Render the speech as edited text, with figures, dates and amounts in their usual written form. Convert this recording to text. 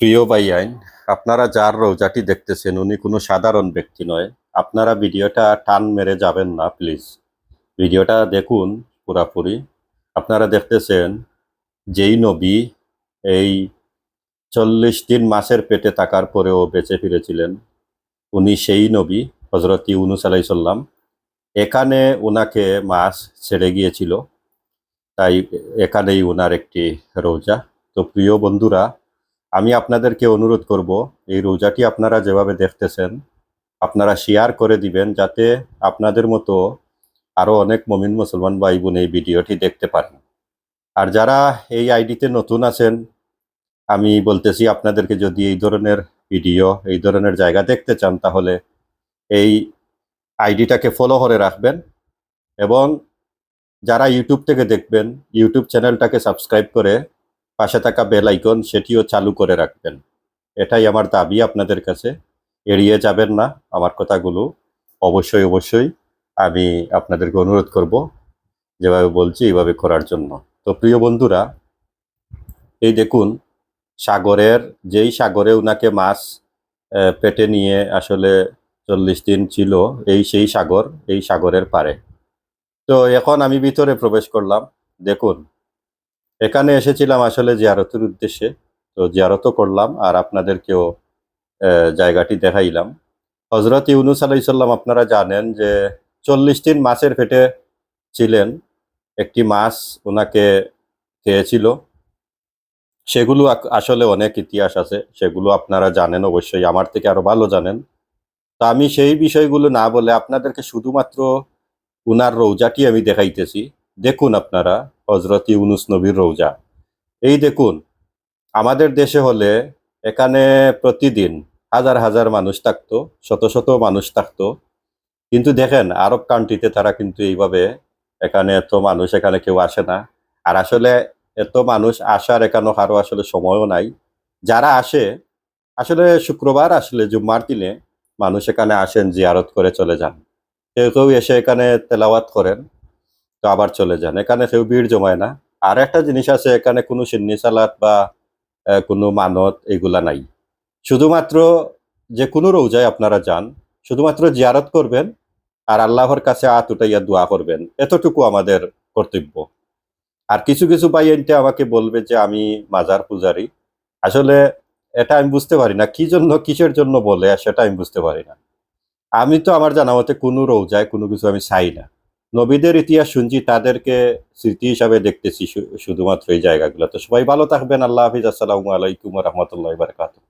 প্রিয় ভাইয়াইন, আপনারা যার রোজাটি দেখতেছেন উনি কোনো সাধারণ ব্যক্তি নয়। আপনারা ভিডিওটা টান মেরে যাবেন না প্লিজ। ভিডিওটা দেখুন পুরাপুরি। আপনারা দেখতেছেন যেই নবী এই 40 দিন মাছের পেটে থাকার পরেও বেঁচে ফিরেছিলেন, উনি সেই নবী হজরত ইউনূস আলাইহিস সালাম। এখানে উনাকে মাছ ছেড়ে গিয়েছিল, তাই এখানেই উনার একটি রোজা। তো প্রিয় বন্ধুরা, আমি আপনাদেরকে অনুরোধ করব, এই রোজাটি আপনারা যেভাবে দেখতেছেন আপনারা শেয়ার করে দিবেন, যাতে আপনাদের মতো আরো অনেক মুমিন মুসলমান ভাই বোন এই ভিডিওটি দেখতে পারেন। আর যারা এই আইডিতে নতুন আছেন, আমি বলতেছি আপনাদেরকে, যদি এই ধরনের ভিডিও, এই ধরনের জায়গা দেখতে চান, তাহলে এই আইডিটাকে ফলো করে রাখবেন। এবং যারা ইউটিউব থেকে দেখবেন, ইউটিউব চ্যানেলটাকে সাবস্ক্রাইব করে পাশে থাকা বেল আইকন সেটিও চালু করে রাখবেন। এটাই আমার দাবি আপনাদের কাছে। এড়িয়ে যাবেন না আমার কথাগুলো। অবশ্যই অবশ্যই আমি আপনাদেরকে অনুরোধ করব যেভাবে বলছি এইভাবে করার জন্য। তো প্রিয় বন্ধুরা, এই দেখুন সাগরের, যেই সাগরে উনাকে মাছ পেটে নিয়ে আসলে 40 দিন ছিল, সেই সাগর, এই সাগরের পারে। তো এখন আমি ভিতরে প্রবেশ করলাম। দেখুন, এখানে এসেছিলাম আসলে জিয়ারতের উদ্দেশ্যে। তো জিয়ারতও করলাম আর আপনাদেরকেও জায়গাটি দেখাইলাম। হজরত ইউনূস আলাইহিস সালাম, আপনারা জানেন যে 40 দিন মাছের পেটে ছিলেন। একটি মাছ ওনাকে খেয়েছিল। সেগুলো আসলে অনেক ইতিহাস আছে, সেগুলো আপনারা জানেন অবশ্যই, আমার থেকে আরো ভালো জানেন। তো আমি সেই বিষয়গুলো না বলে আপনাদেরকে শুধুমাত্র উনার রৌজাটি আমি দেখাইতেছি। দেখুন আপনারা, হজরত ইউনূস নবীর রৌজা। এই দেখুন, আমাদের দেশে হলে এখানে প্রতিদিন হাজার হাজার মানুষ থাকতো, শত শত মানুষ থাকতো। কিন্তু দেখেন আরব কান্ট্রিতে তারা কিন্তু এইভাবে, এখানে এত মানুষ, এখানে কেউ আসে না। আর আসলে এত মানুষ আসার এখানে কারো আসলে সময়ও নাই। যারা আসে, আসলে শুক্রবার আসলে জুম্মার দিনে মানুষ এখানে আসেন, জিয়ারত করে চলে যান। কেউ কেউ এসে এখানে তেলাওয়াত করেন, তো আবার চলে যান। এখানে কেউ ভিড় জমায় না। আর একটা জিনিস আছে, এখানে কোনো সিন্নি সালাত বা কোনো মানত এগুলা নাই। শুধুমাত্র যে কোনো রোজায় আপনারা যান, শুধুমাত্র জিয়ারত করবেন আর আল্লাহর কাছে হাত উঠাইয়া দোয়া করবেন, এতটুকু আমাদের কর্তব্য। আর কিছু কিছু ভাই এনতে আমাকে বলবে যে আমি মাজার পূজারি। আসলে এটা আমি বুঝতে পারি না কি জন্য, কিসের জন্য বলে, সেটা আমি বুঝতে পারি না। আমি তো আমার জানা মতে কোনো রোজায় কোনো কিছু আমি চাই না। নবীদের ইতিহাস শুনছি, তাদেরকে স্মৃতি হিসাবে দেখতেছি শুধুমাত্র এই জায়গাগুলো। তো সবাই ভালো থাকবেন। আল্লাহ হাফিজ। আসসালামু আলাইকুম ওয়া রাহমাতুল্লাহি ওয়া বারাকাতুহু।